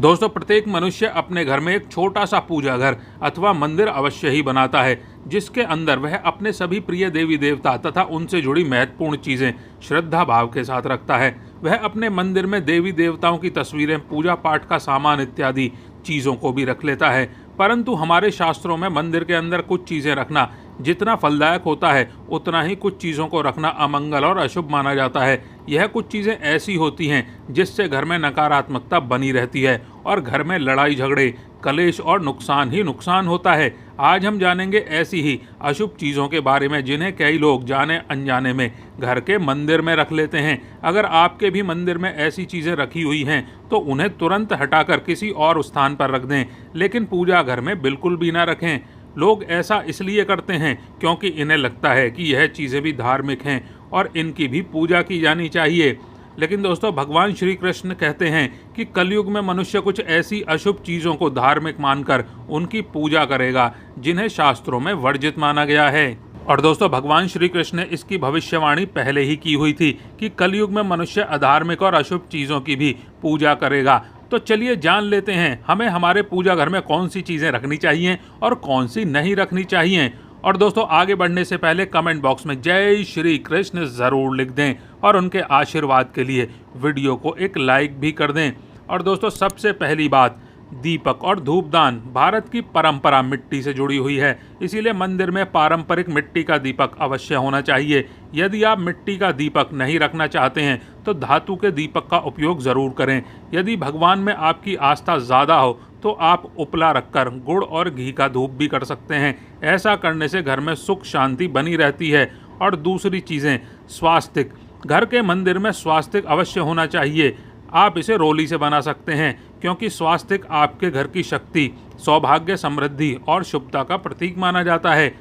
दोस्तों, प्रत्येक मनुष्य अपने घर में एक छोटा सा पूजा घर अथवा मंदिर अवश्य ही बनाता है, जिसके अंदर वह अपने सभी प्रिय देवी देवता तथा उनसे जुड़ी महत्वपूर्ण चीजें श्रद्धा भाव के साथ रखता है। वह अपने मंदिर में देवी देवताओं की तस्वीरें, पूजा पाठ का सामान इत्यादि चीजों को भी रख लेता है। परंतु हमारे शास्त्रों में मंदिर के अंदर कुछ चीजें रखना जितना फलदायक होता है, उतना ही कुछ चीज़ों को रखना अमंगल और अशुभ माना जाता है। यह कुछ चीज़ें ऐसी होती हैं जिससे घर में नकारात्मकता बनी रहती है और घर में लड़ाई झगड़े, कलेश और नुकसान ही नुकसान होता है। आज हम जानेंगे ऐसी ही अशुभ चीज़ों के बारे में जिन्हें कई लोग जाने अनजाने में घर के मंदिर में रख लेते हैं। अगर आपके भी मंदिर में ऐसी चीज़ें रखी हुई हैं तो उन्हें तुरंत हटाकर किसी और स्थान पर रख दें, लेकिन पूजा घर में बिल्कुल भी ना रखें। लोग ऐसा इसलिए करते हैं क्योंकि इन्हें लगता है कि यह चीज़ें भी धार्मिक हैं और इनकी भी पूजा की जानी चाहिए। लेकिन दोस्तों, भगवान श्री कृष्ण कहते हैं कि कलयुग में मनुष्य कुछ ऐसी अशुभ चीज़ों को धार्मिक मानकर उनकी पूजा करेगा जिन्हें शास्त्रों में वर्जित माना गया है। और दोस्तों, भगवान श्री कृष्ण ने इसकी भविष्यवाणी पहले ही की हुई थी कि कलयुग में मनुष्य अधार्मिक और अशुभ चीज़ों की भी पूजा करेगा। तो चलिए जान लेते हैं हमें हमारे पूजा घर में कौन सी चीज़ें रखनी चाहिए और कौन सी नहीं रखनी चाहिए। और दोस्तों, आगे बढ़ने से पहले कमेंट बॉक्स में जय श्री कृष्ण ज़रूर लिख दें और उनके आशीर्वाद के लिए वीडियो को एक लाइक भी कर दें। और दोस्तों, सबसे पहली बात, दीपक और धूपदान भारत की परंपरा मिट्टी से जुड़ी हुई है, इसीलिए मंदिर में पारंपरिक मिट्टी का दीपक अवश्य होना चाहिए। यदि आप मिट्टी का दीपक नहीं रखना चाहते हैं तो धातु के दीपक का उपयोग ज़रूर करें। यदि भगवान में आपकी आस्था ज़्यादा हो तो आप उपला रखकर गुड़ और घी का धूप भी कर सकते हैं। ऐसा करने से घर में सुख शांति बनी रहती है। और दूसरी चीज़ें, स्वास्तिक, घर के मंदिर में स्वास्तिक अवश्य होना चाहिए। आप इसे रोली से बना सकते हैं क्योंकि स्वास्तिक आपके घर की शक्ति, सौभाग्य, समृद्धि और शुभता का प्रतीक माना जाता है।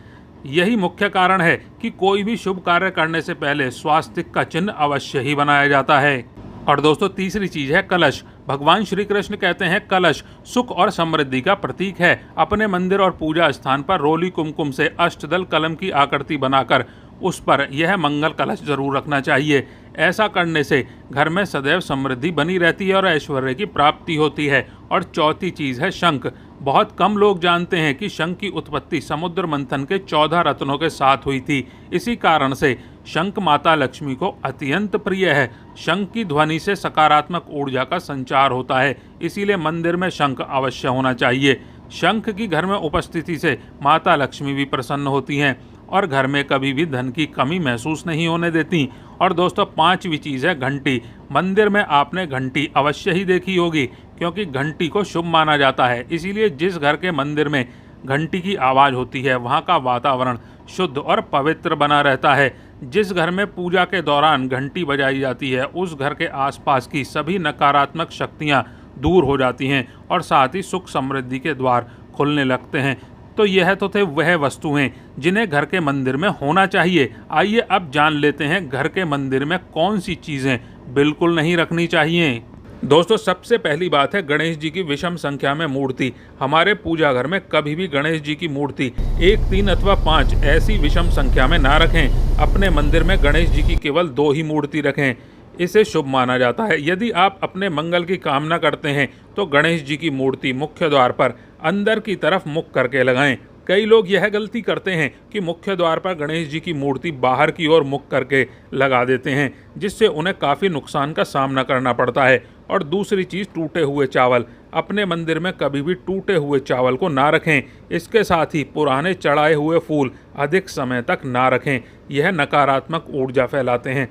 यही मुख्य कारण है कि कोई भी शुभ कार्य करने से पहले स्वास्तिक का चिन्ह अवश्य ही बनाया जाता है। और दोस्तों, तीसरी चीज है कलश। भगवान श्री कृष्ण कहते हैं कलश सुख और समृद्धि का प्रतीक है। अपने मंदिर और पूजा स्थान पर रोली कुमकुम से अष्टदल कलम की आकृति बनाकर उस पर यह मंगल कलश जरूर रखना चाहिए। ऐसा करने से घर में सदैव समृद्धि बनी रहती है और ऐश्वर्य की प्राप्ति होती है। और चौथी चीज़ है शंख। बहुत कम लोग जानते हैं कि शंख की उत्पत्ति समुद्र मंथन के 14 रत्नों के साथ हुई थी। इसी कारण से शंख माता लक्ष्मी को अत्यंत प्रिय है। शंख की ध्वनि से सकारात्मक ऊर्जा का संचार होता है, इसीलिए मंदिर में शंख अवश्य होना चाहिए। शंख की घर में उपस्थिति से माता लक्ष्मी भी प्रसन्न होती हैं और घर में कभी भी धन की कमी महसूस नहीं होने देती। और दोस्तों, पांचवी चीज़ है घंटी। मंदिर में आपने घंटी अवश्य ही देखी होगी क्योंकि घंटी को शुभ माना जाता है। इसीलिए जिस घर के मंदिर में घंटी की आवाज़ होती है वहाँ का वातावरण शुद्ध और पवित्र बना रहता है। जिस घर में पूजा के दौरान घंटी बजाई जाती है उस घर के आसपास की सभी नकारात्मक शक्तियाँ दूर हो जाती हैं और साथ ही सुख समृद्धि के द्वार खुलने लगते हैं। तो यह तो थे वह वस्तुएं जिन्हें घर के मंदिर में होना चाहिए। आइए अब जान लेते हैं घर के मंदिर में कौन सी चीज़ें बिल्कुल नहीं रखनी चाहिए। दोस्तों, सबसे पहली बात है गणेश जी की विषम संख्या में मूर्ति। हमारे पूजा घर में कभी भी गणेश जी की मूर्ति 1, 3 अथवा 5 ऐसी विषम संख्या में ना रखें। अपने मंदिर में गणेश जी की केवल 2 ही मूर्ति रखें, इसे शुभ माना जाता है। यदि आप अपने मंगल की कामना करते हैं तो गणेश जी की मूर्ति मुख्य द्वार पर अंदर की तरफ मुख करके लगाएं। कई लोग यह गलती करते हैं कि मुख्य द्वार पर गणेश जी की मूर्ति बाहर की ओर मुख करके लगा देते हैं, जिससे उन्हें काफ़ी नुकसान का सामना करना पड़ता है। और दूसरी चीज़, टूटे हुए चावल। अपने मंदिर में कभी भी टूटे हुए चावल को ना रखें। इसके साथ ही पुराने चढ़ाए हुए फूल अधिक समय तक ना रखें, यह नकारात्मक ऊर्जा फैलाते हैं।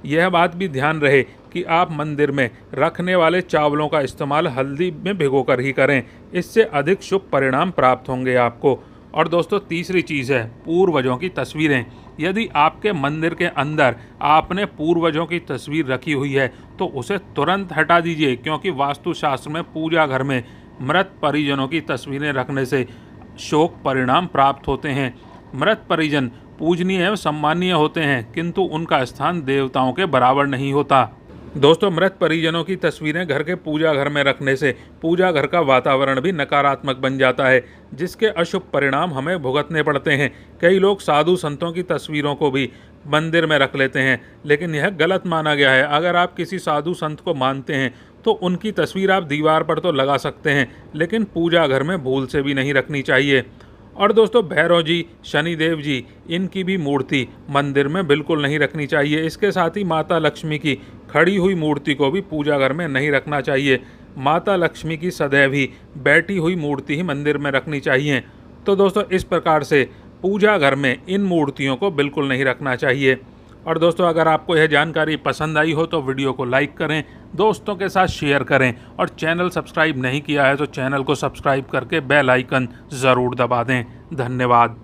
यह बात भी ध्यान रहे कि आप मंदिर में रखने वाले चावलों का इस्तेमाल हल्दी में भिगोकर ही करें, इससे अधिक शुभ परिणाम प्राप्त होंगे आपको। और दोस्तों, तीसरी चीज़ है पूर्वजों की तस्वीरें। यदि आपके मंदिर के अंदर आपने पूर्वजों की तस्वीर रखी हुई है तो उसे तुरंत हटा दीजिए, क्योंकि वास्तुशास्त्र में पूजा घर में मृत परिजनों की तस्वीरें रखने से शोक परिणाम प्राप्त होते हैं। मृत परिजन पूजनीय एवं सम्मानीय होते हैं, किंतु उनका स्थान देवताओं के बराबर नहीं होता। दोस्तों, मृत परिजनों की तस्वीरें घर के पूजा घर में रखने से पूजा घर का वातावरण भी नकारात्मक बन जाता है, जिसके अशुभ परिणाम हमें भुगतने पड़ते हैं। कई लोग साधु संतों की तस्वीरों को भी मंदिर में रख लेते हैं, लेकिन यह गलत माना गया है। अगर आप किसी साधु संत को मानते हैं तो उनकी तस्वीर आप दीवार पर तो लगा सकते हैं, लेकिन पूजा घर में भूल से भी नहीं रखनी चाहिए। और दोस्तों, भैरव जी, शनिदेव जी, इनकी भी मूर्ति मंदिर में बिल्कुल नहीं रखनी चाहिए। इसके साथ ही माता लक्ष्मी की खड़ी हुई मूर्ति को भी पूजा घर में नहीं रखना चाहिए। माता लक्ष्मी की सदैव ही बैठी हुई मूर्ति ही मंदिर में रखनी चाहिए। तो दोस्तों, इस प्रकार से पूजा घर में इन मूर्तियों को बिल्कुल नहीं रखना चाहिए। और दोस्तों, अगर आपको यह जानकारी पसंद आई हो तो वीडियो को लाइक करें, दोस्तों के साथ शेयर करें, और चैनल सब्सक्राइब नहीं किया है तो चैनल को सब्सक्राइब करके बेल आइकन ज़रूर दबा दें। धन्यवाद।